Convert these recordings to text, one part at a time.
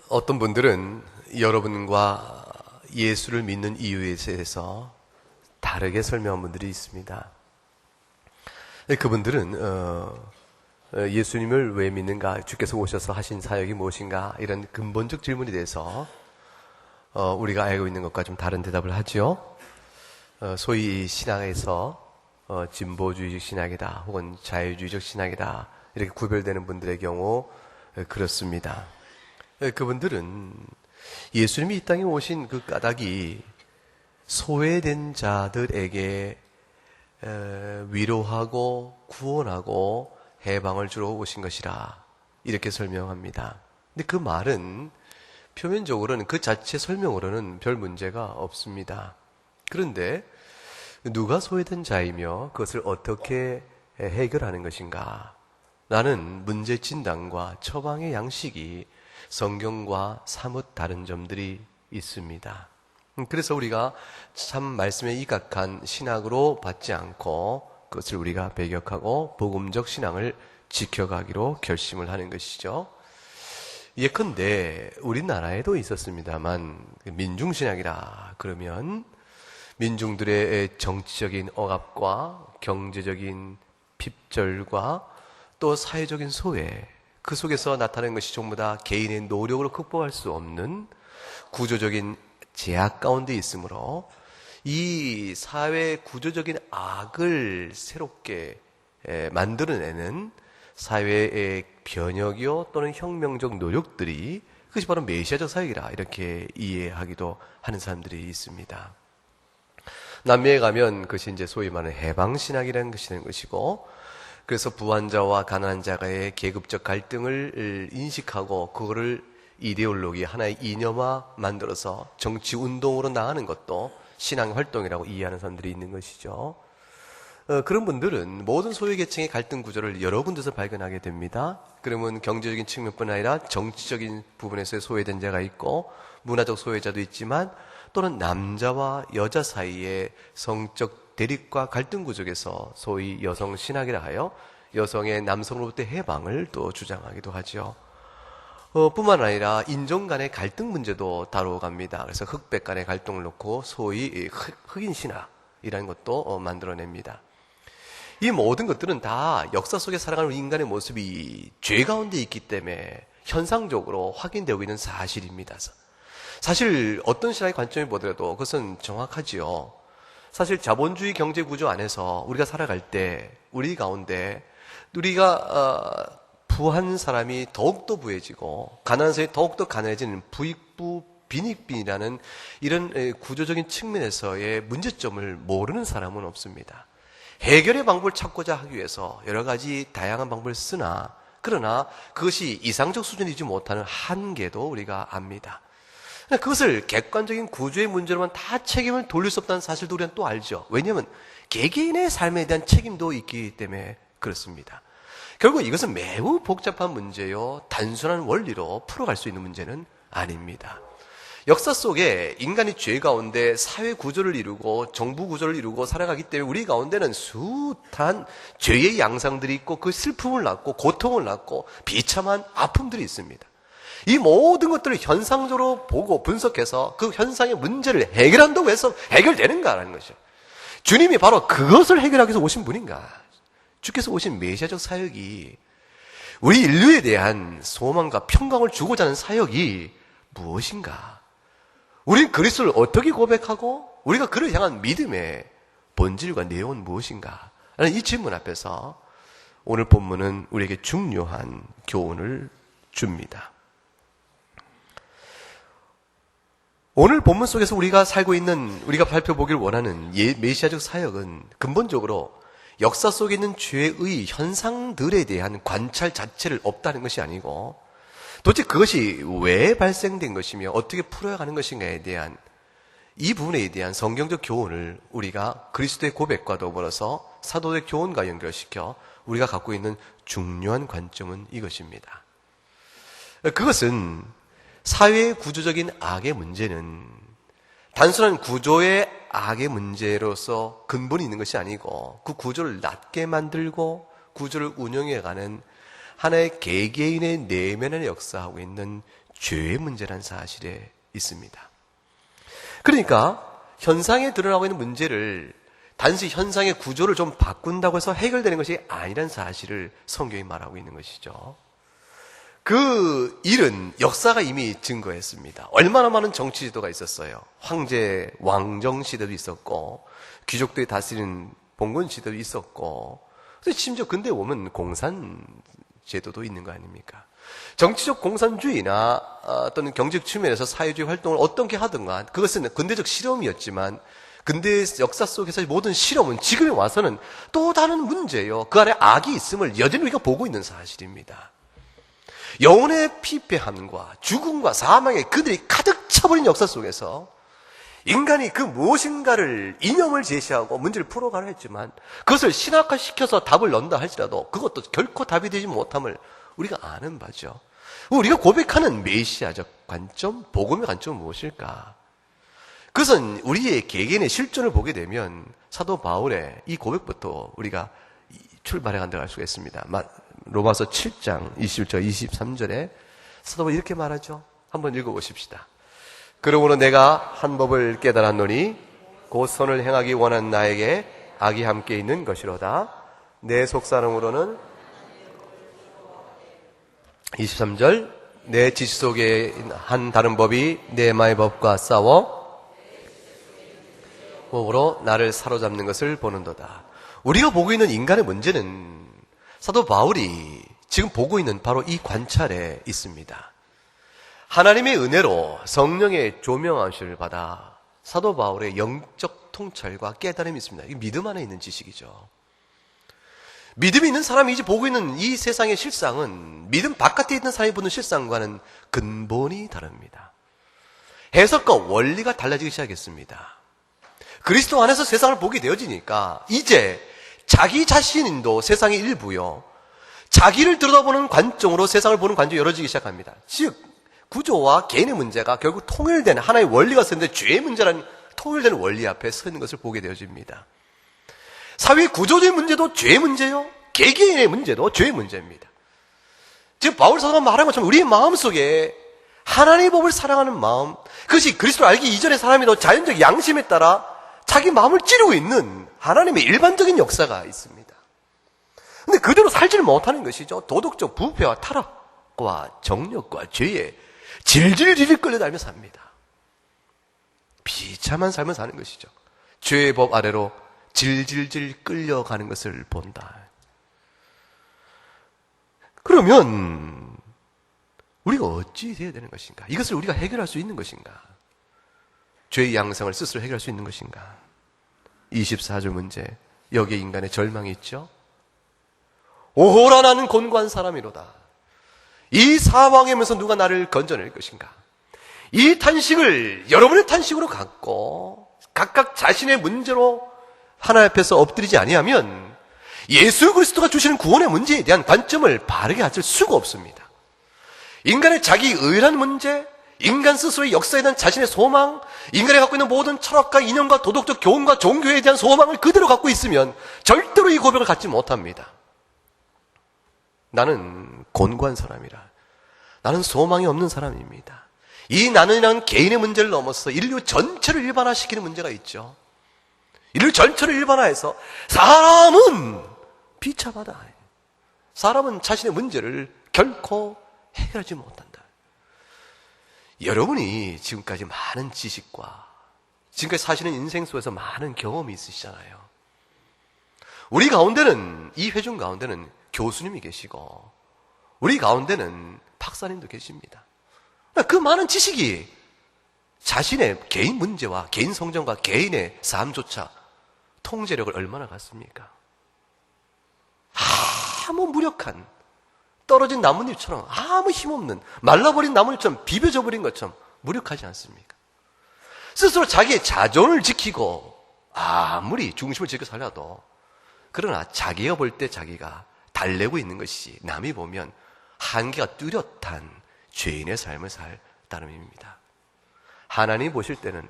어떤 분들은 여러분과 예수를 믿는 이유에 대해서 다르게 설명한 분들이 있습니다. 그분들은 예수님을 왜 믿는가, 주께서 오셔서 하신 사역이 무엇인가, 이런 근본적 질문에 대해서 우리가 알고 있는 것과 좀 다른 대답을 하죠. 소위 신앙에서 진보주의적 신학이다 혹은 자유주의적 신학이다 이렇게 구별되는 분들의 경우 그렇습니다. 그분들은 예수님이 이 땅에 오신 그 까닭이 소외된 자들에게 위로하고 구원하고 해방을 주러 오신 것이라 이렇게 설명합니다. 근데 그 말은 표면적으로는 그 자체 설명으로는 별 문제가 없습니다. 그런데 누가 소외된 자이며 그것을 어떻게 해결하는 것인가? 라는 문제 진단과 처방의 양식이 성경과 사뭇 다른 점들이 있습니다. 그래서 우리가 참 말씀에 입각한 신학으로 받지 않고 그것을 우리가 배격하고 복음적 신앙을 지켜가기로 결심을 하는 것이죠. 예컨대 우리나라에도 있었습니다만 민중신학이라 그러면 민중들의 정치적인 억압과 경제적인 핍절과 또 사회적인 소외, 그 속에서 나타나는 것이 전부 다 개인의 노력으로 극복할 수 없는 구조적인 제약 가운데 있으므로 이 사회 구조적인 악을 새롭게 만들어내는 사회의 변혁이요 또는 혁명적 노력들이 그것이 바로 메시아적 사역이라 이렇게 이해하기도 하는 사람들이 있습니다. 남미에 가면 그것이 이제 소위 말하는 해방신학이라는 것이 되는 것이고, 그래서 부한자와 가난자가의 계급적 갈등을 인식하고 그거를 이데올로기 하나의 이념화 만들어서 정치 운동으로 나가는 것도 신앙 활동이라고 이해하는 사람들이 있는 것이죠. 그런 분들은 모든 소외계층의 갈등 구조를 여러 군데서 발견하게 됩니다. 그러면 경제적인 측면뿐 아니라 정치적인 부분에서 소외된 자가 있고 문화적 소외자도 있지만 또는 남자와 여자 사이의 성적 대립과 갈등 구조에서 소위 여성 신학이라 하여 여성의 남성으로부터 해방을 또 주장하기도 하죠. 뿐만 아니라 인종 간의 갈등 문제도 다뤄갑니다. 그래서 흑백 간의 갈등을 놓고 소위 흑인 신학이라는 것도 만들어냅니다. 이 모든 것들은 다 역사 속에 살아가는 인간의 모습이 죄 가운데 있기 때문에 현상적으로 확인되고 있는 사실입니다. 사실 어떤 신학의 관점을 보더라도 그것은 정확하지요. 사실 자본주의 경제 구조 안에서 우리가 살아갈 때 우리 가운데 우리가 부한 사람이 더욱더 부해지고 가난한 사람이 더욱더 가난해지는 부익부 빈익빈이라는 이런 구조적인 측면에서의 문제점을 모르는 사람은 없습니다. 해결의 방법을 찾고자 하기 위해서 여러 가지 다양한 방법을 쓰나 그러나 그것이 이상적 수준이지 못하는 한계도 우리가 압니다. 그것을 객관적인 구조의 문제로만 다 책임을 돌릴 수 없다는 사실도 우리는 또 알죠. 왜냐하면 개개인의 삶에 대한 책임도 있기 때문에 그렇습니다. 결국 이것은 매우 복잡한 문제요, 단순한 원리로 풀어갈 수 있는 문제는 아닙니다. 역사 속에 인간이 죄 가운데 사회 구조를 이루고 정부 구조를 이루고 살아가기 때문에 우리 가운데는 숱한 죄의 양상들이 있고 그 슬픔을 낳고 고통을 낳고 비참한 아픔들이 있습니다. 이 모든 것들을 현상적으로 보고 분석해서 그 현상의 문제를 해결한다고 해서 해결되는가라는 것이죠. 주님이 바로 그것을 해결하기 위해서 오신 분인가? 주께서 오신 메시아적 사역이 우리 인류에 대한 소망과 평강을 주고자 하는 사역이 무엇인가? 우리는 그리스도를 어떻게 고백하고 우리가 그를 향한 믿음의 본질과 내용은 무엇인가? 라는 이 질문 앞에서 오늘 본문은 우리에게 중요한 교훈을 줍니다. 오늘 본문 속에서 우리가 살고 있는, 우리가 살펴보길 원하는 메시아적 사역은 근본적으로 역사 속에 있는 죄의 현상들에 대한 관찰 자체를 없다는 것이 아니고 도대체 그것이 왜 발생된 것이며 어떻게 풀어가는 것인가에 대한 이 부분에 대한 성경적 교훈을 우리가 그리스도의 고백과 더불어서 사도의 교훈과 연결시켜 우리가 갖고 있는 중요한 관점은 이것입니다. 그것은 사회의 구조적인 악의 문제는 단순한 구조의 악의 문제로서 근본이 있는 것이 아니고 그 구조를 낮게 만들고 구조를 운영해가는 하나의 개개인의 내면에 역사하고 있는 죄의 문제란 사실에 있습니다. 그러니까 현상에 드러나고 있는 문제를 단순히 현상의 구조를 좀 바꾼다고 해서 해결되는 것이 아니란 사실을 성경이 말하고 있는 것이죠. 그 일은 역사가 이미 증거했습니다. 얼마나 많은 정치 지도가 있었어요. 황제, 왕정 시대도 있었고 귀족들이 다스리는 봉건 시대도 있었고 심지어 근대에 오면 공산 제도도 있는 거 아닙니까? 정치적 공산주의나 또는 경제적 측면에서 사회주의 활동을 어떻게 하든가 그것은 근대적 실험이었지만 근대 역사 속에서의 모든 실험은 지금에 와서는 또 다른 문제예요. 그 안에 악이 있음을 여전히 우리가 보고 있는 사실입니다. 영혼의 피폐함과 죽음과 사망에 그들이 가득 차버린 역사 속에서 인간이 그 무엇인가를 이념을 제시하고 문제를 풀어가려 했지만 그것을 신학화시켜서 답을 넣는다 할지라도 그것도 결코 답이 되지 못함을 우리가 아는 바죠. 우리가 고백하는 메시아적 관점, 복음의 관점은 무엇일까? 그것은 우리의 개개인의 실존을 보게 되면 사도 바울의 이 고백부터 우리가 출발해 간다고 할 수가 있습니다. 로마서 7장 21절 23절에 사도 바울이 이렇게 말하죠. 한번 읽어보십시다. 그러므로 내가 한 법을 깨달았노니 곧 선을 행하기 원한 나에게 악이 함께 있는 것이로다. 내 속사람으로는 23절 내 지식 속에 한 다른 법이 내 마음의 법과 싸워 몸으로 나를 사로잡는 것을 보는도다. 우리가 보고 있는 인간의 문제는 사도 바울이 지금 보고 있는 바로 이 관찰에 있습니다. 하나님의 은혜로 성령의 조명하심을 받아 사도 바울의 영적 통찰과 깨달음이 있습니다. 이 믿음 안에 있는 지식이죠. 믿음이 있는 사람이 이제 보고 있는 이 세상의 실상은 믿음 바깥에 있는 사람이 보는 실상과는 근본이 다릅니다. 해석과 원리가 달라지기 시작했습니다. 그리스도 안에서 세상을 보게 되어지니까 이제 자기 자신도 세상의 일부요. 자기를 들여다보는 관점으로 세상을 보는 관점이 열어지기 시작합니다. 즉 구조와 개인의 문제가 결국 통일된 하나의 원리가 쓰는데 죄의 문제라는 통일된 원리 앞에 서 있는 것을 보게 되어집니다. 사회 구조적인 문제도 죄의 문제요. 개개인의 문제도 죄의 문제입니다. 지금 바울 사도가 말한 것처럼 우리의 마음속에 하나님의 법을 사랑하는 마음, 그것이 그리스도를 알기 이전의 사람이 자연적 양심에 따라 자기 마음을 찌르고 있는 하나님의 일반적인 역사가 있습니다. 근데 그대로 살지를 못하는 것이죠. 도덕적 부패와 타락과 정력과 죄에 질질질 끌려다니며 삽니다. 비참한 삶을 사는 것이죠. 죄의 법 아래로 질질질 끌려가는 것을 본다. 그러면 우리가 어찌 해야 되는 것인가? 이것을 우리가 해결할 수 있는 것인가? 죄의 양상을 스스로 해결할 수 있는 것인가? 24절 문제, 여기에 인간의 절망이 있죠. 오호라 나는 곤고한 사람이로다. 이 사망에면서 누가 나를 건져낼 것인가? 이 탄식을 여러분의 탄식으로 갖고 각각 자신의 문제로 하나님 앞에서 엎드리지 아니하면 예수 그리스도가 주시는 구원의 문제에 대한 관점을 바르게 가질 수가 없습니다. 인간의 자기 의란 문제, 인간 스스로의 역사에 대한 자신의 소망, 인간이 갖고 있는 모든 철학과 이념과 도덕적 교훈과 종교에 대한 소망을 그대로 갖고 있으면 절대로 이 고백을 갖지 못합니다. 나는 곤고한 사람이라. 나는 소망이 없는 사람입니다. 이 나는이란 개인의 문제를 넘어서 인류 전체를 일반화시키는 문제가 있죠. 인류 전체를 일반화해서 사람은 비참하다. 사람은 자신의 문제를 결코 해결하지 못한다. 여러분이 지금까지 많은 지식과 지금까지 사시는 인생 속에서 많은 경험이 있으시잖아요. 우리 가운데는, 이 회중 가운데는 교수님이 계시고 우리 가운데는 박사님도 계십니다. 그 많은 지식이 자신의 개인 문제와 개인 성장과 개인의 삶조차 통제력을 얼마나 갖습니까? 아무 무력한 떨어진 나뭇잎처럼 아무 힘없는 말라버린 나뭇잎처럼 비벼져 버린 것처럼 무력하지 않습니까? 스스로 자기의 자존을 지키고 아무리 중심을 지켜 살려도 그러나 자기가 볼 때 자기가 달래고 있는 것이 남이 보면 한계가 뚜렷한 죄인의 삶을 살 따름입니다. 하나님 보실 때는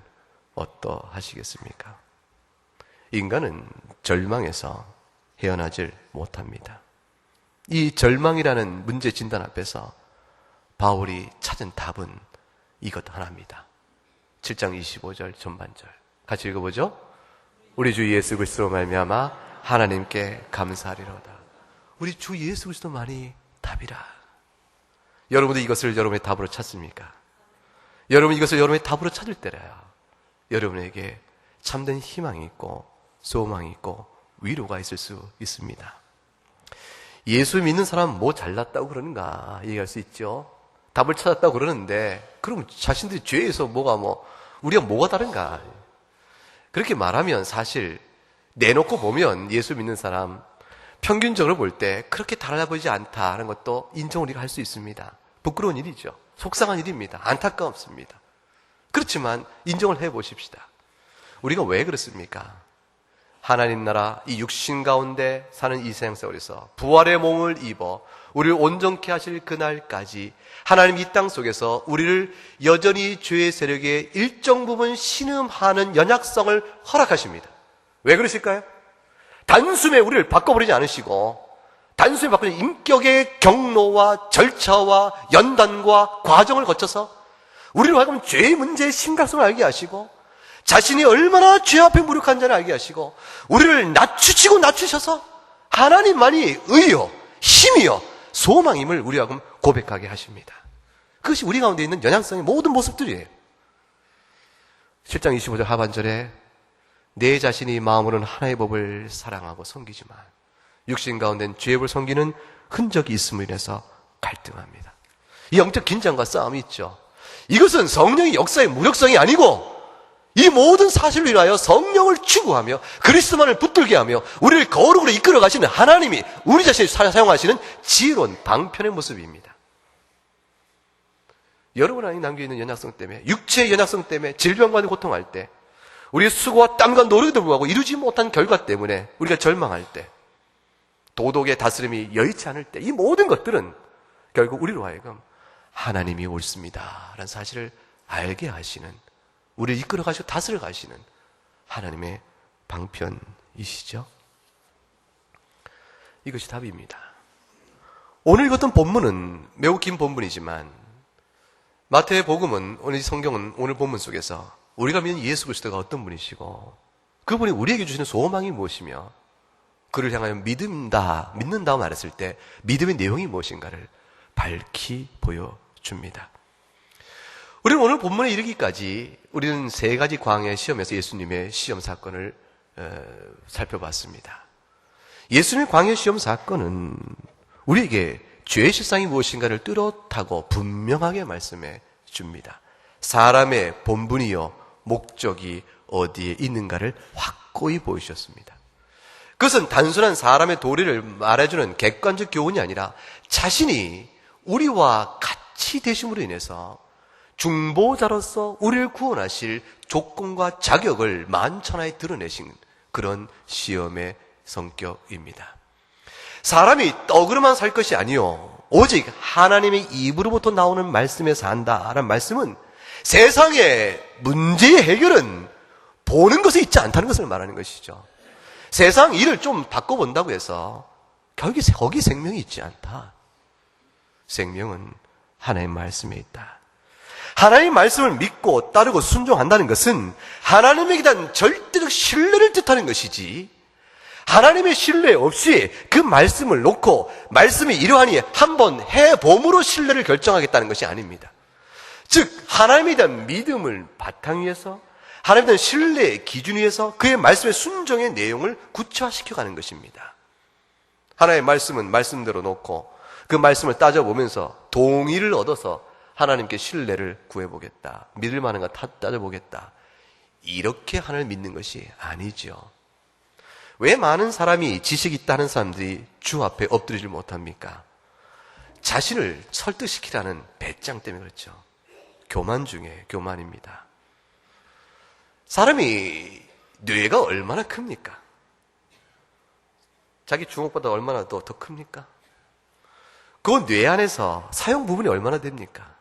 어떠하시겠습니까? 인간은 절망에서 헤어나질 못합니다. 이 절망이라는 문제 진단 앞에서 바울이 찾은 답은 이것 하나입니다. 7장 25절 전반절 같이 읽어보죠. 우리 주 예수 그리스도로 말미암아 하나님께 감사하리로다. 우리 주 예수 그리스도만이 답이라. 여러분도 이것을 여러분의 답으로 찾습니까? 여러분 이것을 여러분의 답으로 찾을 때라야 여러분에게 참된 희망이 있고 소망이 있고 위로가 있을 수 있습니다. 예수 믿는 사람은 뭐 잘났다고 그러는가 얘기할 수 있죠. 답을 찾았다고 그러는데 그럼 자신들이 죄에서 우리가 뭐가 다른가? 그렇게 말하면 사실 내놓고 보면 예수 믿는 사람 평균적으로 볼 때 그렇게 달라 보이지 않다는 것도 인정을 우리가 할 수 있습니다. 부끄러운 일이죠. 속상한 일입니다. 안타깝습니다. 그렇지만 인정을 해보십시다. 우리가 왜 그렇습니까? 하나님 나라 이 육신 가운데 사는 이 세상 속에서 부활의 몸을 입어 우리를 온전케 하실 그날까지 하나님 이 땅 속에서 우리를 여전히 죄의 세력에 일정 부분 신음하는 연약성을 허락하십니다. 왜 그러실까요? 단숨에 우리를 바꿔버리지 않으시고 단숨에 바꾸는 인격의 경로와 절차와 연단과 과정을 거쳐서 우리를 하여금 죄의 문제의 심각성을 알게 하시고 자신이 얼마나 죄 앞에 무력한지를 알게 하시고 우리를 낮추시고 낮추셔서 하나님만이 의요 힘이요 소망임을 우리하고 고백하게 하십니다. 그것이 우리 가운데 있는 연약성의 모든 모습들이에요. 7장 25절 하반절에 내 자신이 마음으로는 하나의 법을 사랑하고 섬기지만 육신 가운데는 죄의 법을 섬기는 흔적이 있음으로 인해서 갈등합니다. 이 영적 긴장과 싸움이 있죠. 이것은 성령의 역사의 무력성이 아니고 이 모든 사실로 인하여 성령을 추구하며 그리스도만을 붙들게 하며 우리를 거룩으로 이끌어 가시는 하나님이 우리 자신을 사용하시는 지혜로운 방편의 모습입니다. 여러분 안에 남겨있는 연약성 때문에 육체의 연약성 때문에 질병과 고통할 때 우리의 수고와 땀과 노력에도 불구하고 이루지 못한 결과 때문에 우리가 절망할 때 도덕의 다스림이 여의치 않을 때 이 모든 것들은 결국 우리로 하여금 하나님이 옳습니다 라는 사실을 알게 하시는 우리를 이끌어 가시고 다스려 가시는 하나님의 방편이시죠. 이것이 답입니다. 오늘 읽었던 본문은 매우 긴 본문이지만 마태복음은 오늘 성경은 오늘 본문 속에서 우리가 믿는 예수 그리스도가 어떤 분이시고 그분이 우리에게 주시는 소망이 무엇이며 그를 향하여 믿는다 말했을 때 믿음의 내용이 무엇인가를 밝히 보여줍니다. 우리는 오늘 본문에 이르기까지 우리는 세 가지 광야 시험에서 예수님의 시험 사건을 살펴봤습니다. 예수님의 광야 시험 사건은 우리에게 죄의 실상이 무엇인가를 뚜렷하고 분명하게 말씀해 줍니다. 사람의 본분이요 목적이 어디에 있는가를 확고히 보여주셨습니다. 그것은 단순한 사람의 도리를 말해주는 객관적 교훈이 아니라 자신이 우리와 같이 되심으로 인해서 중보자로서 우리를 구원하실 조건과 자격을 만천하에 드러내신 그런 시험의 성격입니다. 사람이 떡으로만 살 것이 아니요 오직 하나님의 입으로부터 나오는 말씀에 산다라는 말씀은 세상의 문제의 해결은 보는 것에 있지 않다는 것을 말하는 것이죠. 세상 일을 좀 바꿔본다고 해서 결국 거기 생명이 있지 않다. 생명은 하나님의 말씀에 있다. 하나님의 말씀을 믿고 따르고 순종한다는 것은 하나님에게 대한 절대적 신뢰를 뜻하는 것이지 하나님의 신뢰 없이 그 말씀을 놓고 말씀이 이러하니 한번 해봄으로 신뢰를 결정하겠다는 것이 아닙니다. 즉 하나님에 대한 믿음을 바탕 위에서 하나님에 대한 신뢰의 기준 위에서 그의 말씀의 순종의 내용을 구체화시켜가는 것입니다. 하나님의 말씀은 말씀대로 놓고 그 말씀을 따져보면서 동의를 얻어서 하나님께 신뢰를 구해보겠다. 믿을 만한 거 따져보겠다. 이렇게 하나님을 믿는 것이 아니죠. 왜 많은 사람이 지식이 있다는 사람들이 주 앞에 엎드리질 못합니까? 자신을 설득시키라는 배짱 때문에 그렇죠. 교만 중에 교만입니다. 사람이 뇌가 얼마나 큽니까? 자기 주먹보다 얼마나 더 큽니까? 그 뇌 안에서 사용 부분이 얼마나 됩니까?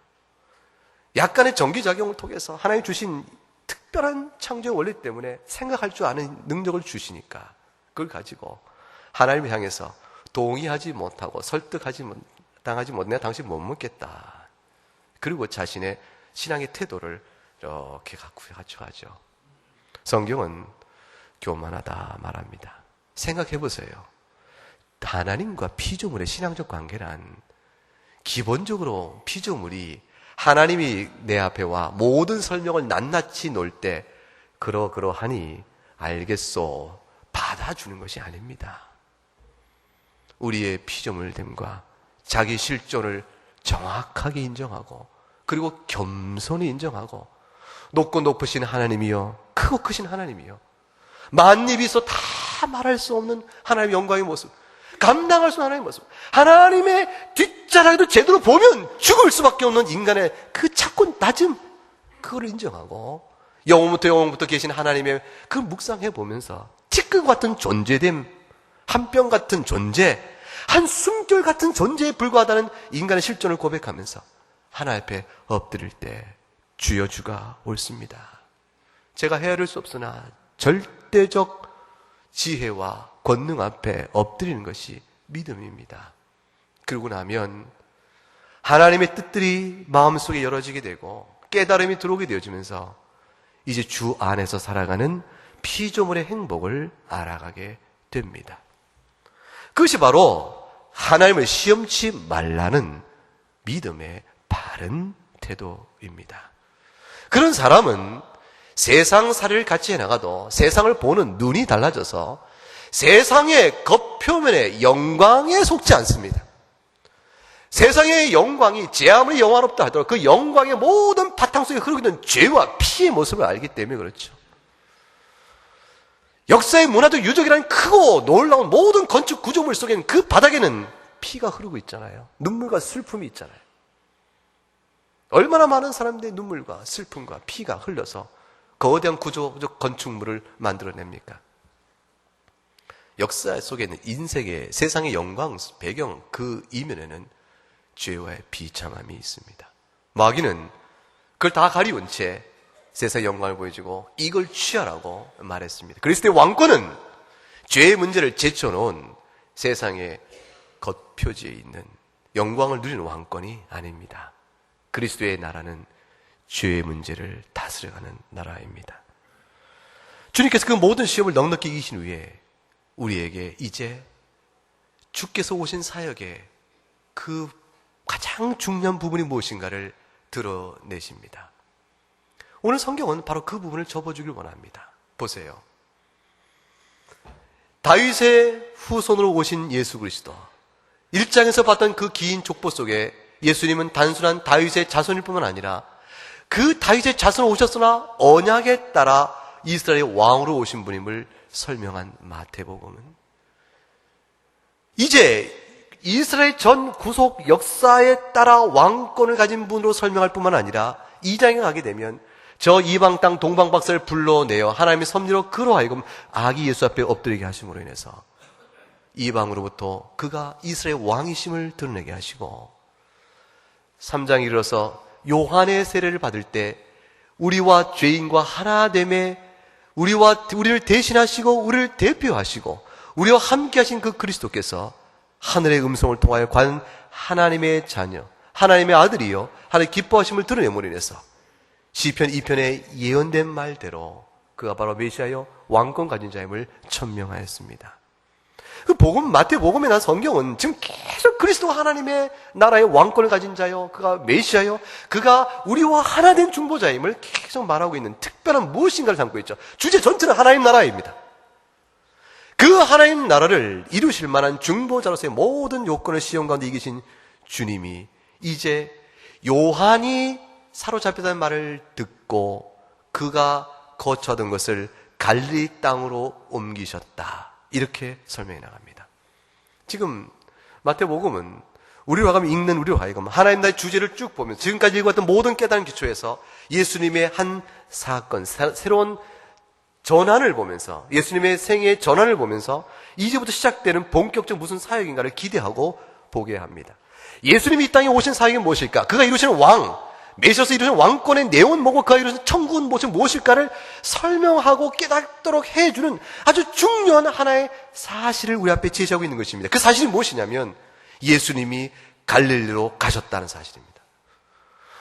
약간의 전기작용을 통해서 하나님 주신 특별한 창조의 원리 때문에 생각할 줄 아는 능력을 주시니까 그걸 가지고 하나님을 향해서 동의하지 못하고 설득하지 당하지 못 내가 당신 못 먹겠다 그리고 자신의 신앙의 태도를 이렇게 갖춰가죠. 성경은 교만하다 말합니다. 생각해 보세요. 하나님과 피조물의 신앙적 관계란 기본적으로 피조물이 하나님이 내 앞에 와 모든 설명을 낱낱이 놓을 때 그러하니 알겠소 받아주는 것이 아닙니다. 우리의 피조물됨과 자기 실존을 정확하게 인정하고 그리고 겸손히 인정하고 높고 높으신 하나님이요 크고 크신 하나님이요 만입이 있어 다 말할 수 없는 하나님의 영광의 모습, 감당할 수 없는 하나님의 모습, 하나님의 뒷자락도 제대로 보면 죽을 수밖에 없는 인간의 그 작고 낮음, 그걸 인정하고 영원부터 계신 하나님의 그 묵상해 보면서 티끌 같은 존재됨, 한 뼘 같은 존재, 한 숨결 같은 존재에 불과하다는 인간의 실존을 고백하면서 하나님 앞에 엎드릴 때 주여 주가 옳습니다. 제가 헤아릴 수 없으나 절대적 지혜와 권능 앞에 엎드리는 것이 믿음입니다. 그러고 나면 하나님의 뜻들이 마음속에 열어지게 되고 깨달음이 들어오게 되어지면서 이제 주 안에서 살아가는 피조물의 행복을 알아가게 됩니다. 그것이 바로 하나님을 시험치 말라는 믿음의 바른 태도입니다. 그런 사람은 세상살이를 같이 해나가도 세상을 보는 눈이 달라져서 세상의 겉표면의 영광에 속지 않습니다. 세상의 영광이 제 아무리 영화롭다 하더라도 그 영광의 모든 바탕 속에 흐르고 있는 죄와 피의 모습을 알기 때문에 그렇죠. 역사의 문화적 유적이라는 크고 놀라운 모든 건축 구조물 속에는 그 바닥에는 피가 흐르고 있잖아요. 눈물과 슬픔이 있잖아요. 얼마나 많은 사람들의 눈물과 슬픔과 피가 흘러서 거대한 구조적 건축물을 만들어냅니까? 역사 속에 있는 인생의 세상의 영광 배경 그 이면에는 죄와의 비참함이 있습니다. 마귀는 그걸 다 가리운 채 세상의 영광을 보여주고 이걸 취하라고 말했습니다. 그리스도의 왕권은 죄의 문제를 제쳐놓은 세상의 겉표지에 있는 영광을 누리는 왕권이 아닙니다. 그리스도의 나라는 죄의 문제를 다스려가는 나라입니다. 주님께서 그 모든 시험을 넉넉히 이기신 후에 우리에게 이제 주께서 오신 사역의 그 가장 중요한 부분이 무엇인가를 드러내십니다. 오늘 성경은 바로 그 부분을 접어주길 원합니다. 보세요. 다윗의 후손으로 오신 예수 그리스도, 1장에서 봤던 그 긴 족보 속에 예수님은 단순한 다윗의 자손일 뿐만 아니라 그 다윗의 자손으로 오셨으나 언약에 따라 이스라엘의 왕으로 오신 분임을 설명한 마태복음은 이제 이스라엘 전 구속 역사에 따라 왕권을 가진 분으로 설명할 뿐만 아니라 2장에 가게 되면 저 이방 땅 동방 박사를 불러내어 하나님의 섭리로 그로 하여금 아기 예수 앞에 엎드리게 하심으로 인해서 이방으로부터 그가 이스라엘 왕이심을 드러내게 하시고 3장에 이르러서 요한의 세례를 받을 때 우리와 죄인과 하나됨에 우리를 대신하시고 우리를 대표하시고 우리와 함께 하신 그 그리스도께서 하늘의 음성을 통하여 과연 하나님의 자녀, 하나님의 아들이요 하나님의 기뻐하심을 드러내므로 인해서 시편 2편에 예언된 말대로 그가 바로 메시아요 왕권 가진 자임을 천명하였습니다. 그 복음, 마태복음에 난 성경은 지금 계속 그리스도 하나님의 나라의 왕권을 가진 자요, 그가 메시아요, 그가 우리와 하나 된 중보자임을 계속 말하고 있는 특별한 무엇인가를 담고 있죠. 주제 전체는 하나님 나라입니다. 그 하나님 나라를 이루실 만한 중보자로서의 모든 요건을 시험 가운데 이기신 주님이 이제 요한이 사로잡혔다는 말을 듣고 그가 거처하던 것을 갈릴리 땅으로 옮기셨다. 이렇게 설명해 나갑니다. 지금 마태복음은 우리로 하여금 읽는 우리로 하여금 하나님 나라의 주제를 쭉 보면서 지금까지 읽어왔던 모든 깨달은 기초에서 예수님의 한 사건, 새로운 전환을 보면서 예수님의 생애의 전환을 보면서 이제부터 시작되는 본격적 무슨 사역인가를 기대하고 보게 합니다. 예수님이 이 땅에 오신 사역이 무엇일까? 그가 이루시는 왕, 메시아서 이루시는 왕권의 내용은 뭐고 그가 이루시는 천국은 무엇일까를 설명하고 깨닫도록 해주는 아주 중요한 하나의 사실을 우리 앞에 제시하고 있는 것입니다. 그 사실이 무엇이냐면 예수님이 갈릴리로 가셨다는 사실입니다.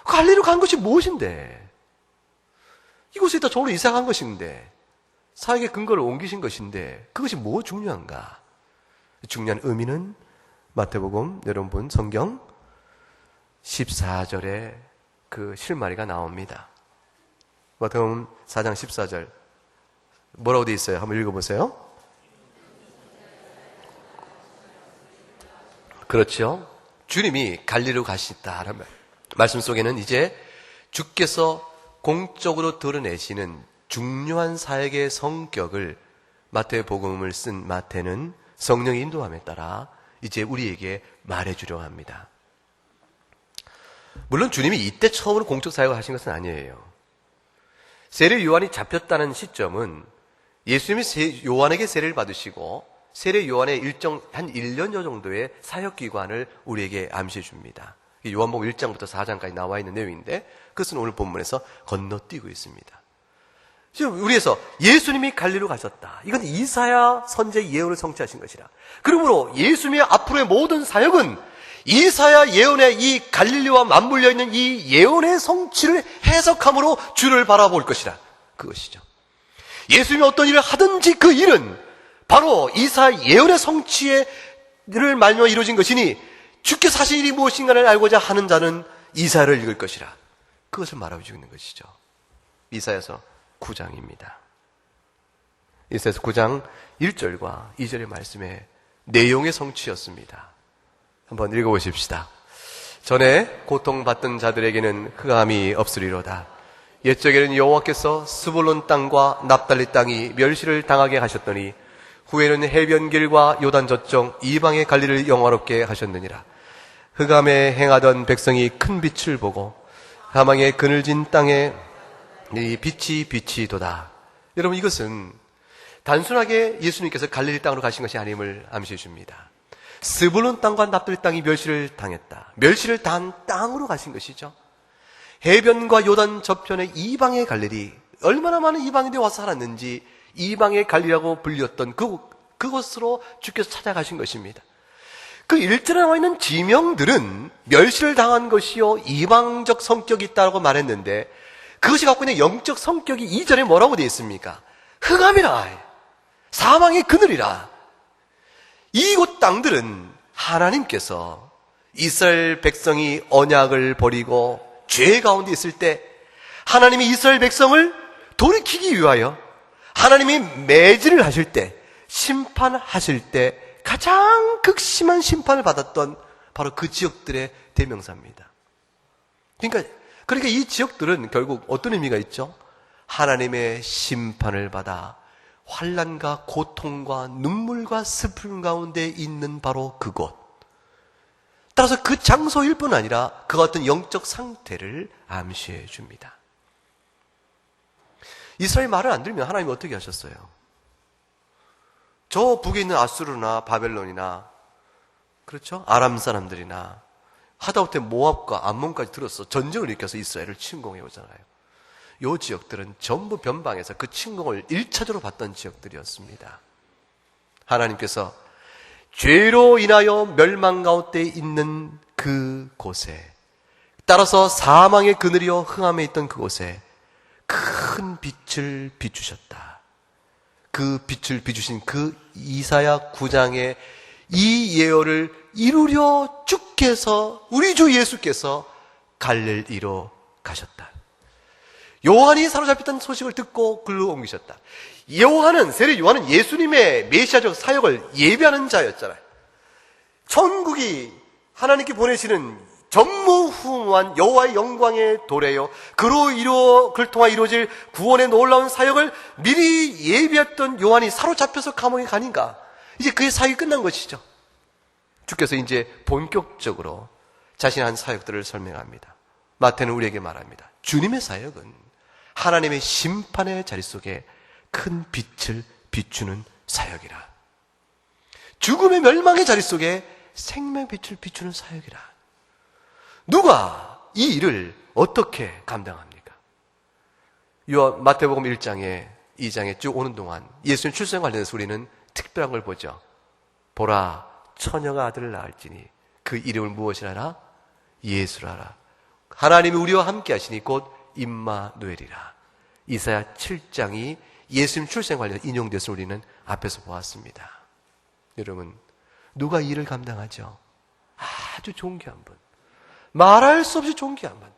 갈릴리로 간 것이 무엇인데? 이곳에다 종으로 이사간 것인데, 사역의 근거를 옮기신 것인데, 그것이 뭐 중요한가? 중요한 의미는 마태복음, 여러분 성경 14절에 그 실마리가 나옵니다. 마태복음 4장 14절. 뭐라고 되어 있어요? 한번 읽어보세요. 그렇죠. 주님이 갈릴리로 가시다라는 말씀 속에는 이제 주께서 공적으로 드러내시는 중요한 사역의 성격을 마태복음을 쓴 마태는 성령의 인도함에 따라 이제 우리에게 말해주려 합니다. 물론 주님이 이때 처음으로 공적 사역을 하신 것은 아니에요. 세례 요한이 잡혔다는 시점은 예수님이 요한에게 세례를 받으시고 세례 요한의 일정 한 1년여 정도의 사역기관을 우리에게 암시해 줍니다. 요한복음 1장부터 4장까지 나와 있는 내용인데 그것은 오늘 본문에서 건너뛰고 있습니다. 지금 우리에서 예수님이 갈릴리로 가셨다. 이건 이사야 선지의 예언을 성취하신 것이라. 그러므로 예수님의 앞으로의 모든 사역은 이사야 예언의 이 갈릴리와 맞물려 있는 이 예언의 성취를 해석함으로 주를 바라볼 것이라. 그것이죠. 예수님이 어떤 일을 하든지 그 일은 바로 이사야 예언의 성취를 말미암아 이루어진 것이니 주께서 하신 일이 무엇인가를 알고자 하는 자는 이사야를 읽을 것이라. 그것을 말해주고 있는 것이죠. 이사야서 9장입니다. 이사야서 9장 1절과 2절의 말씀의 내용의 성취였습니다. 한번 읽어보십시다. 전에 고통받던 자들에게는 흑암이 없으리로다. 옛적에는 여호와께서 스불론 땅과 납달리 땅이 멸시를 당하게 하셨더니 후에는 해변길과 요단 저쪽 이방의 갈릴리를 영화롭게 하셨느니라. 흑암에 행하던 백성이 큰 빛을 보고 사망의 그늘진 땅에 이 빛이 도다. 여러분, 이것은 단순하게 예수님께서 갈릴리 땅으로 가신 것이 아님을 암시해 줍니다. 스불론 땅과 납달리 땅이 멸시를 당했다. 멸시를 당한 땅으로 가신 것이죠. 해변과 요단 저편의 이방의 갈릴리, 얼마나 많은 이방인들이 와서 살았는지 이방의 갈릴리라고 불렸던 그곳으로 주께서 찾아가신 것입니다. 그 1절에 나와 있는 지명들은 멸시를 당한 것이요 이방적 성격이 있다고 말했는데 그것이 갖고 있는 영적 성격이 2절에 뭐라고 되어 있습니까? 흑암이라, 사망의 그늘이라. 이곳 땅들은 하나님께서 이스라엘 백성이 언약을 버리고 죄 가운데 있을 때 하나님이 이스라엘 백성을 돌이키기 위하여 하나님이 매질을 하실 때, 심판하실 때 가장 극심한 심판을 받았던 바로 그 지역들의 대명사입니다. 그러니까 이 지역들은 결국 어떤 의미가 있죠? 하나님의 심판을 받아 환난과 고통과 눈물과 슬픔 가운데 있는 바로 그곳. 따라서 그 장소일 뿐 아니라 그 같은 영적 상태를 암시해 줍니다. 이스라엘 말을 안 들으면 하나님이 어떻게 하셨어요? 저 북에 있는 아수르나 바벨론이나 그렇죠? 아람 사람들이나 하다못해 모압과 암몬까지 들어서 전쟁을 일으켜서 이스라엘을 침공해 오잖아요. 이 지역들은 전부 변방에서 그 침공을 1차적으로 받던 지역들이었습니다. 하나님께서 죄로 인하여 멸망 가운데 있는 그곳에, 따라서 사망의 그늘이여 흑암에 있던 그곳에 큰 빛을 비추셨다. 그 빛을 비추신 그 이사야 9장의 이 예언을 이루려 주께서, 우리 주 예수께서 갈릴리로 가셨다. 요한이 사로잡혔던 소식을 듣고 글로 옮기셨다. 세례 요한은 예수님의 메시아적 사역을 예비하는 자였잖아요. 천국이 하나님께 보내시는 전무후무한 여호와의 영광의 도래요, 그를 통하 이루어질 구원의 놀라운 사역을 미리 예비했던 요한이 사로잡혀서 감옥에 가니까 이제 그의 사역이 끝난 것이죠. 주께서 이제 본격적으로 자신의 한 사역들을 설명합니다. 마태는 우리에게 말합니다. 주님의 사역은 하나님의 심판의 자리 속에 큰 빛을 비추는 사역이라. 죽음의 멸망의 자리 속에 생명의 빛을 비추는 사역이라. 누가 이 일을 어떻게 감당합니까? 마태복음 1장에 2장에 쭉 오는 동안 예수님 출생 관련해서 우리는 특별한 걸 보죠. 보라, 처녀가 아들을 낳을지니 그 이름을 무엇이라 하라? 예수라 하라. 하나님이 우리와 함께 하시니 곧 임마누엘이라. 이사야 7장이 예수님 출생 관련해서 인용돼서 우리는 앞에서 보았습니다. 여러분, 누가 이 일을 감당하죠? 아주 존귀한 분, 말할 수 없이 존귀한 분,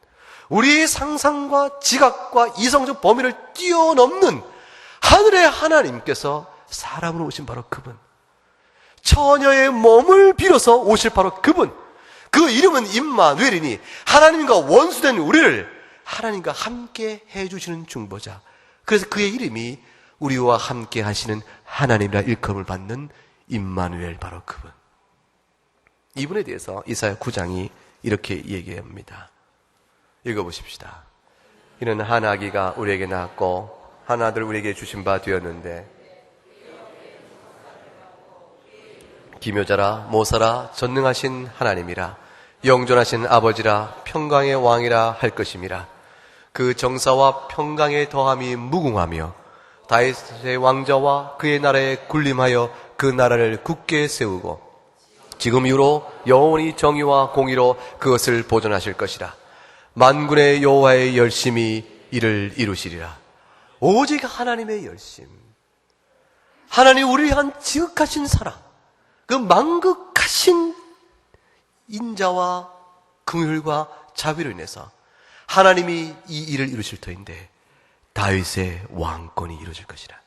우리의 상상과 지각과 이성적 범위를 뛰어넘는 하늘의 하나님께서 사람으로 오신 바로 그분, 처녀의 몸을 빌어서 오실 바로 그분, 그 이름은 임마누엘이니 하나님과 원수된 우리를 하나님과 함께 해주시는 중보자. 그래서 그의 이름이 우리와 함께 하시는 하나님이라 일컬음을 받는 임마누엘, 바로 그분. 이분에 대해서 이사야 9장이 이렇게 얘기합니다. 읽어보십시다. 이는 한 아기가 우리에게 낳았고 한 아들 우리에게 주신 바 되었는데 기묘자라 모사라 전능하신 하나님이라 영존하신 아버지라 평강의 왕이라 할 것임이라. 그 정사와 평강의 더함이 무궁하며 다윗의 왕자와 그의 나라에 군림하여 그 나라를 굳게 세우고 지금 이후로 영원히 정의와 공의로 그것을 보존하실 것이라. 만군의 여호와의 열심이 이를 이루시리라. 오직 하나님의 열심, 하나님 우리를 향한 지극하신 사랑, 그 만극하신 인자와 긍휼과 자비로 인해서 하나님이 이 일을 이루실 터인데 다윗의 왕권이 이루어질 것이라.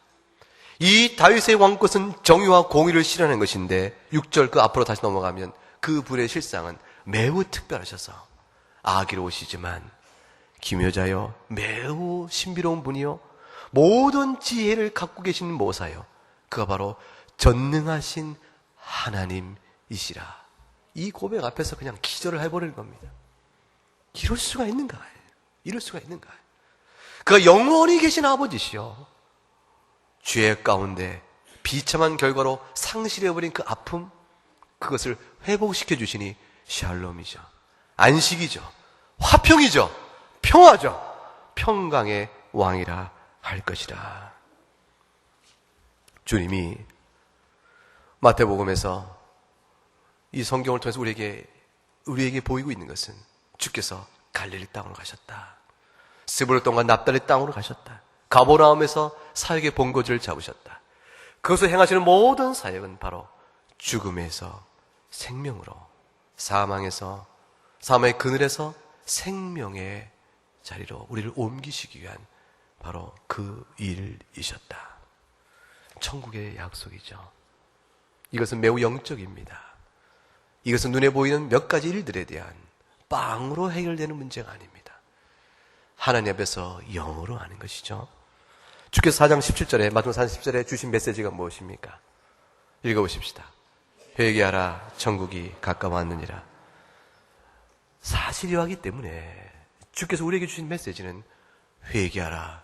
이 다윗의 왕권은 정의와 공의를 실현하는 것인데 6절 그 앞으로 다시 넘어가면 그 분의 실상은 매우 특별하셔서 아기로 오시지만 기묘자여 매우 신비로운 분이요 모든 지혜를 갖고 계신 모사요 그가 바로 전능하신 하나님이시라. 이 고백 앞에서 그냥 기절을 해버리는 겁니다. 이럴 수가 있는가? 이럴 수가 있는가? 그가 영원히 계신 아버지시여 죄 가운데 비참한 결과로 상실해버린 그 아픔, 그것을 회복시켜 주시니 샬롬이죠, 안식이죠, 화평이죠, 평화죠, 평강의 왕이라 할 것이라. 주님이 마태복음에서 이 성경을 통해서 우리에게 보이고 있는 것은 주께서 갈릴리 땅으로 가셨다, 스불 땅과 납달리 땅으로 가셨다, 가버나움에서 사역의 본거지를 잡으셨다. 그것을 행하시는 모든 사역은 바로 죽음에서 생명으로, 사망의 그늘에서 생명의 자리로 우리를 옮기시기 위한 바로 그 일이셨다. 천국의 약속이죠. 이것은 매우 영적입니다. 이것은 눈에 보이는 몇 가지 일들에 대한 빵으로 해결되는 문제가 아닙니다. 하나님 앞에서 영으로 하는 것이죠. 주께서 4장 17절에, 마태복음 4장 17절에 주신 메시지가 무엇입니까? 읽어보십시다. 회개하라, 천국이 가까웠느니라. 사실이하기 때문에 주께서 우리에게 주신 메시지는 회개하라,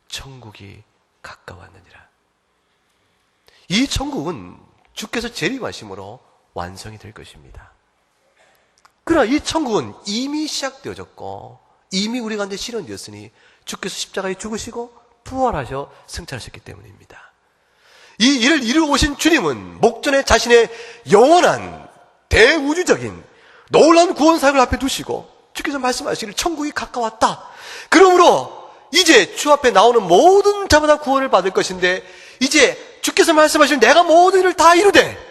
천국이 가까웠느니라. 이 천국은 주께서 재림하심으로 완성이 될 것입니다. 그러나 이 천국은 이미 시작되어졌고 이미 우리 가운데 실현되었으니 주께서 십자가에 죽으시고 부활하셔 승천하셨기 때문입니다. 이 일을 이루어 오신 주님은 목전에 자신의 영원한 대우주적인 놀라운 구원 사역을 앞에 두시고 주께서 말씀하시기를 천국이 가까웠다. 그러므로 이제 주 앞에 나오는 모든 자마다 구원을 받을 것인데, 이제 주께서 말씀하시는 내가 모든 일을 다 이루되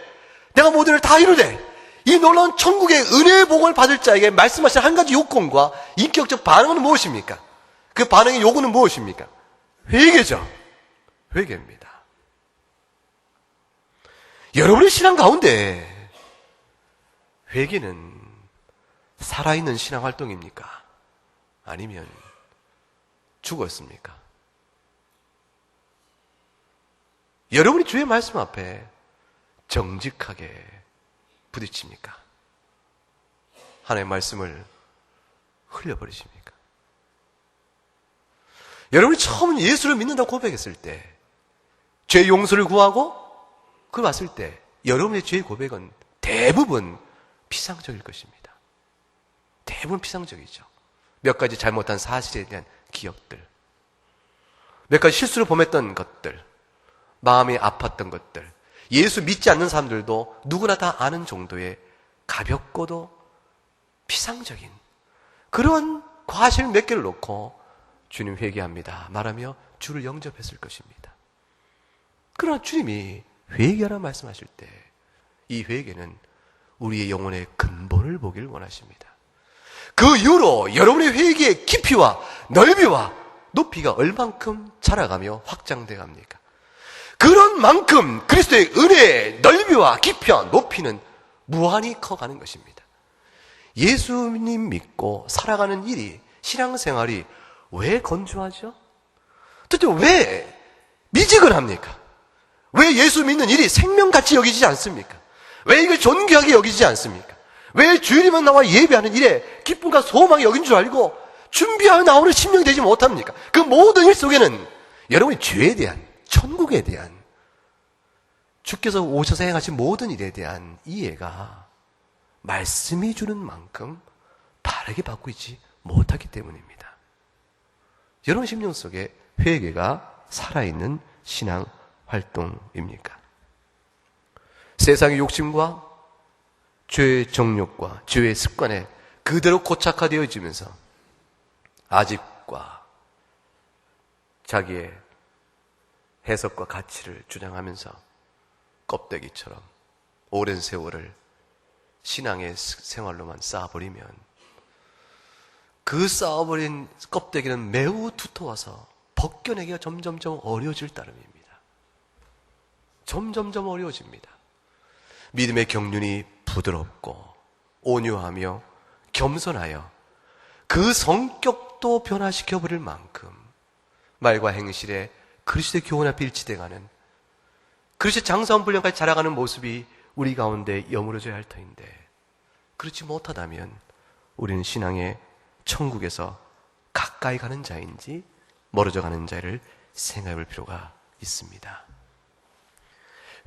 이 놀라운 천국의 은혜의 복을 받을 자에게 말씀하신 한 가지 요건과 인격적 반응은 무엇입니까? 그 반응의 요구는 무엇입니까? 회개죠. 회개입니다. 여러분의 신앙 가운데 회개는 살아있는 신앙 활동입니까? 아니면 죽었습니까? 여러분이 주의 말씀 앞에 정직하게 부딪힙니까? 하나님의 말씀을 흘려버리십니까? 여러분이 처음 예수를 믿는다고 고백했을 때, 죄 용서를 구하고 그 왔을 때 여러분의 죄의 고백은 대부분 피상적일 것입니다. 대부분 피상적이죠. 몇 가지 잘못한 사실에 대한 기억들, 몇 가지 실수를 범했던 것들, 마음이 아팠던 것들, 예수 믿지 않는 사람들도 누구나 다 아는 정도의 가볍고도 피상적인 그런 과실 몇 개를 놓고 주님 회개합니다 말하며 주를 영접했을 것입니다. 그러나 주님이 회개하라 말씀하실 때 이 회개는 우리의 영혼의 근본을 보길 원하십니다. 그 이후로 여러분의 회개의 깊이와 넓이와 높이가 얼만큼 자라가며 확장돼 갑니까? 그런 만큼 그리스도의 은혜의 넓이와 깊이와 높이는 무한히 커가는 것입니다. 예수님 믿고 살아가는 일이, 신앙생활이 왜 건조하죠? 도대체 왜 미지근합니까? 왜 예수 믿는 일이 생명같이 여기지 않습니까? 왜 이걸 존귀하게 여기지 않습니까? 왜 주일이면 나와 예배하는 일에 기쁨과 소망이 여긴 줄 알고 준비하여 나오는 심령이 되지 못합니까? 그 모든 일 속에는 여러분의 죄에 대한, 천국에 대한, 주께서 오셔서 행하신 모든 일에 대한 이해가 말씀이 주는 만큼 바르게 받고 있지 못하기 때문입니다. 여러분 심령 속에 회개가 살아있는 신앙 활동입니까? 세상의 욕심과 죄의 정욕과 죄의 습관에 그대로 고착화되어지면서 아집과 자기의 해석과 가치를 주장하면서 껍데기처럼 오랜 세월을 신앙의 생활로만 쌓아버리면 그 쌓아버린 껍데기는 매우 두터워서 벗겨내기가 점점점 어려워질 따름입니다. 점점점 어려워집니다. 믿음의 경륜이 부드럽고 온유하며 겸손하여 그 성격도 변화시켜버릴 만큼 말과 행실에 그리스도의 교훈 앞에 일치돼가는 그리스도의 장사원 분량까지 자라가는 모습이 우리 가운데 여물어져야 할 터인데 그렇지 못하다면 우리는 신앙의 천국에서 가까이 가는 자인지 멀어져 가는 자를 생각해 볼 필요가 있습니다.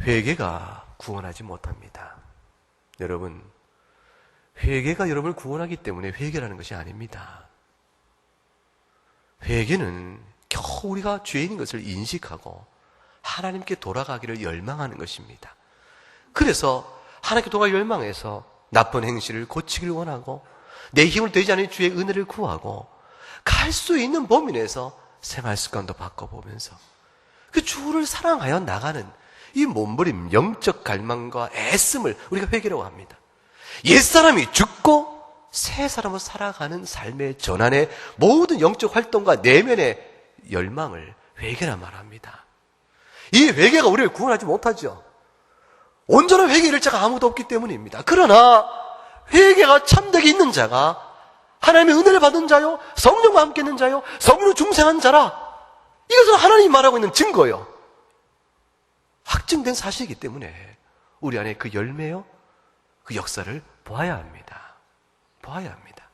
회개가 구원하지 못합니다. 여러분, 회개가 여러분을 구원하기 때문에 회개라는 것이 아닙니다. 회개는 겨우 우리가 죄인인 것을 인식하고 하나님께 돌아가기를 열망하는 것입니다. 그래서 하나님께 돌아가기 열망해서 나쁜 행실을 고치기를 원하고 내 힘을 되지 않은 주의 은혜를 구하고 갈 수 있는 범위 내에서 생활 습관도 바꿔보면서 그 주를 사랑하여 나가는 이 몸부림, 영적 갈망과 애씀을 우리가 회개라고 합니다. 옛사람이 죽고 새 사람으로 살아가는 삶의 전환의 모든 영적 활동과 내면의 열망을 회개라 말합니다. 이 회개가 우리를 구원하지 못하죠. 온전한 회개 일자가 아무도 없기 때문입니다. 그러나 회개가 참되게 있는 자가 하나님의 은혜를 받은 자요, 성령과 함께 있는 자요, 성령으로 중생한 자라. 이것은 하나님이 말하고 있는 증거요. 확증된 사실이기 때문에 우리 안에 그 열매요, 그 역사를 보아야 합니다. 보아야 합니다.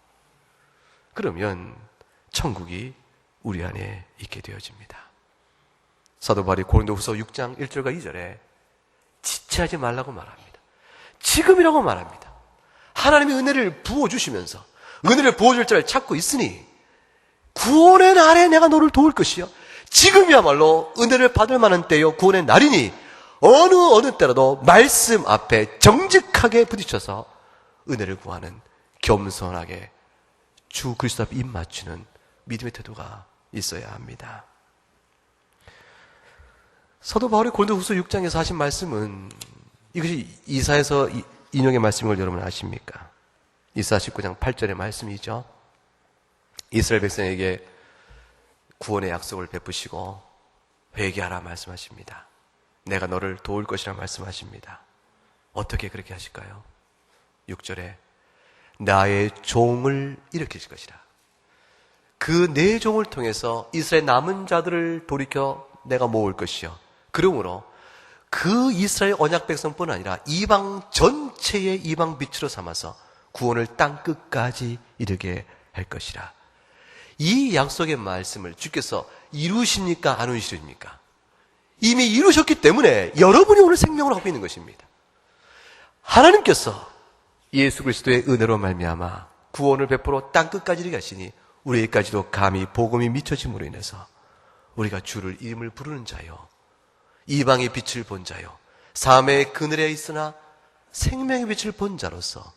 그러면 천국이 우리 안에 있게 되어집니다. 사도 바울이 고린도후서 6장 1절과 2절에 지체하지 말라고 말합니다. 지금이라고 말합니다. 하나님의 은혜를 부어주시면서 은혜를 부어줄 자를 찾고 있으니 구원의 날에 내가 너를 도울 것이요 지금이야말로 은혜를 받을 만한 때요 구원의 날이니 어느 때라도 말씀 앞에 정직하게 부딪혀서 은혜를 구하는 겸손하게 주 그리스도 앞에 입 맞추는 믿음의 태도가 있어야 합니다. 사도 바울이 고린도후서 6장에서 하신 말씀은 이것이 이사에서 인용의 말씀인 걸 여러분 아십니까? 이사 19장 8절의 말씀이죠. 이스라엘 백성에게 구원의 약속을 베푸시고 회개하라 말씀하십니다. 내가 너를 도울 것이라 말씀하십니다. 어떻게 그렇게 하실까요? 6절에 나의 종을 일으키실 것이라. 그 내 종을 통해서 이스라엘 남은 자들을 돌이켜 내가 모을 것이요. 그러므로 그 이스라엘 언약 백성뿐 아니라 이방 전체의 이방 빛으로 삼아서 구원을 땅 끝까지 이르게 할 것이라. 이 약속의 말씀을 주께서 이루십니까? 안 이루십니까? 이미 이루셨기 때문에 여러분이 오늘 생명을 갖고 있는 것입니다. 하나님께서 예수 그리스도의 은혜로 말미암아 구원을 베풀어 땅 끝까지 이르게 하시니 우리에게까지도 감히 복음이 미쳐짐으로 인해서 우리가 주를 이름을 부르는 자요, 이방의 빛을 본 자요, 삶의 그늘에 있으나 생명의 빛을 본 자로서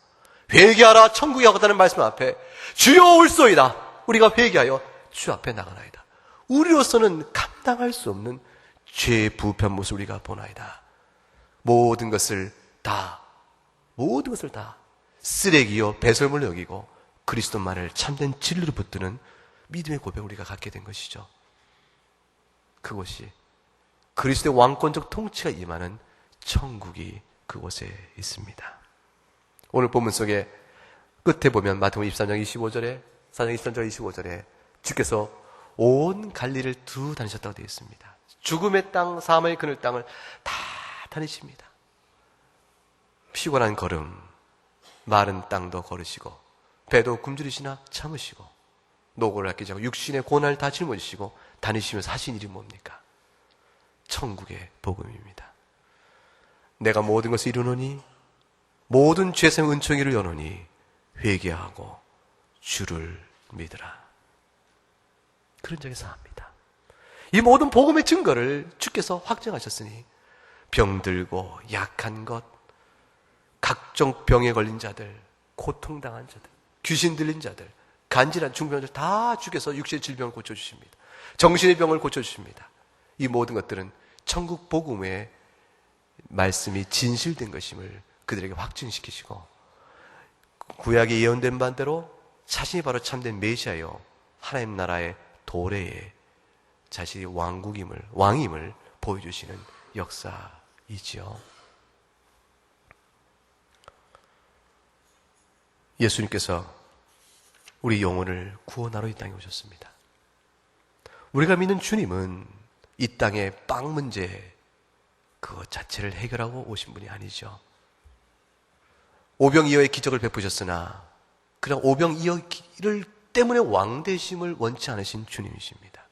회개하라 천국에 가겠다는 말씀 앞에 주여 올소이다. 우리가 회개하여 주 앞에 나가나이다. 우리로서는 감당할 수 없는 죄의 부패한 모습을 우리가 보나이다. 모든 것을 다 쓰레기요 배설물로 여기고 그리스도만을 참된 진리로 붙드는 믿음의 고백을 우리가 갖게 된 것이죠. 그것이 그리스도의 왕권적 통치가 임하는 천국이 그곳에 있습니다. 오늘 본문 속에 끝에 보면 마태복음 23장 25절에 4장 23절 25절에 주께서 온 갈릴리를 두 다니셨다고 되어 있습니다. 죽음의 땅, 사망의 그늘 땅을 다 다니십니다. 피곤한 걸음, 마른 땅도 걸으시고 배도 굶주리시나 참으시고 노고를 아끼지 않고 육신의 고난을 다 짊어지시고 다니시면서 하신 일이 뭡니까? 천국의 복음입니다. 내가 모든 것을 이루노니 모든 죄성 은총이를 여노니 회개하고 주를 믿으라. 그런 적에 사합니다. 이 모든 복음의 증거를 주께서 확정하셨으니 병들고 약한 것, 각종 병에 걸린 자들, 고통당한 자들, 귀신 들린 자들, 간질한 중병들 다 주께서 육신의 질병을 고쳐주십니다. 정신의 병을 고쳐주십니다. 이 모든 것들은 천국 복음의 말씀이 진실된 것임을 그들에게 확증시키시고 구약에 예언된 바대로 자신이 바로 참된 메시아요 하나님 나라의 도래의 자신이 왕임을 보여주시는 역사이지요. 예수님께서 우리 영혼을 구원하러 이 땅에 오셨습니다. 우리가 믿는 주님은 이 땅의 빵 문제 그것 자체를 해결하고 오신 분이 아니죠. 오병이어의 기적을 베푸셨으나 그냥 오병이어를 때문에 왕되심을 원치 않으신 주님이십니다.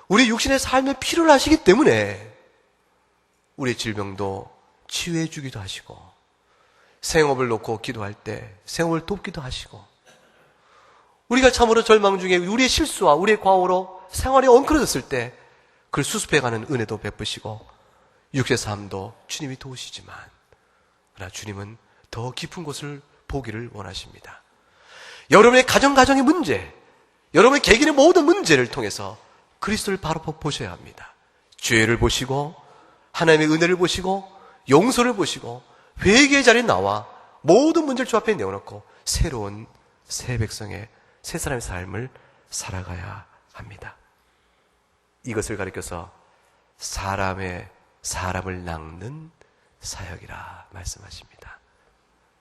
우리 육신의 삶에 필요를 하시기 때문에 우리의 질병도 치유해 주기도 하시고 생업을 놓고 기도할 때 생업을 돕기도 하시고 우리가 참으로 절망 중에 우리의 실수와 우리의 과오로 생활이 엉클어졌을 때 그걸 수습해가는 은혜도 베푸시고 육신의 삶도 주님이 도우시지만 그러나 주님은 더 깊은 곳을 보기를 원하십니다. 여러분의 가정의 문제, 여러분의 개인의 모든 문제를 통해서 그리스도를 바로 보셔야 합니다. 죄를 보시고 하나님의 은혜를 보시고 용서를 보시고 회개의 자리에 나와 모든 문제를 주 앞에 내어놓고 새로운 새 백성의 새 사람의 삶을 살아가야 합니다. 이것을 가리켜서 사람을 낚는 사역이라 말씀하십니다.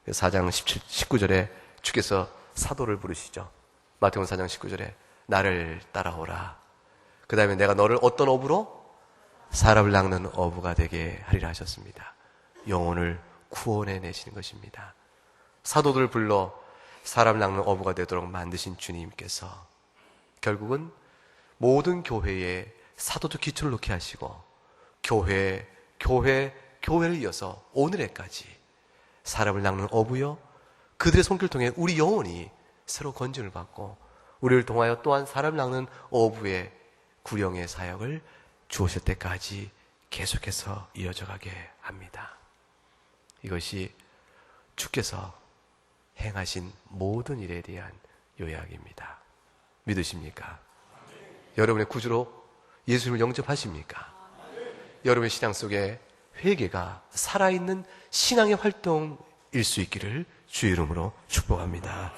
4장 19절에 주께서 사도를 부르시죠. 마태복음 4장 19절에 나를 따라오라. 그 다음에 내가 너를 어떤 어부로? 사람을 낚는 어부가 되게 하리라 하셨습니다. 영혼을 구원해 내시는 것입니다. 사도들을 불러 사람을 낚는 어부가 되도록 만드신 주님께서 결국은 모든 교회에 사도도 기초를 놓게 하시고 교회를 이어서 오늘에까지 사람을 낚는 어부요 그들의 손길을 통해 우리 영혼이 새로 건진을 받고 우리를 통하여 또한 사람을 낚는 어부의 구령의 사역을 주오실 때까지 계속해서 이어져 가게 합니다. 이것이 주께서 행하신 모든 일에 대한 요약입니다. 믿으십니까? 여러분의 구주로 예수님을 영접하십니까? 여러분의 신앙 속에 회개가 살아있는 신앙의 활동일 수 있기를 주의 이름으로 축복합니다.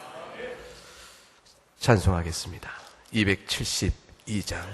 찬송하겠습니다. 272장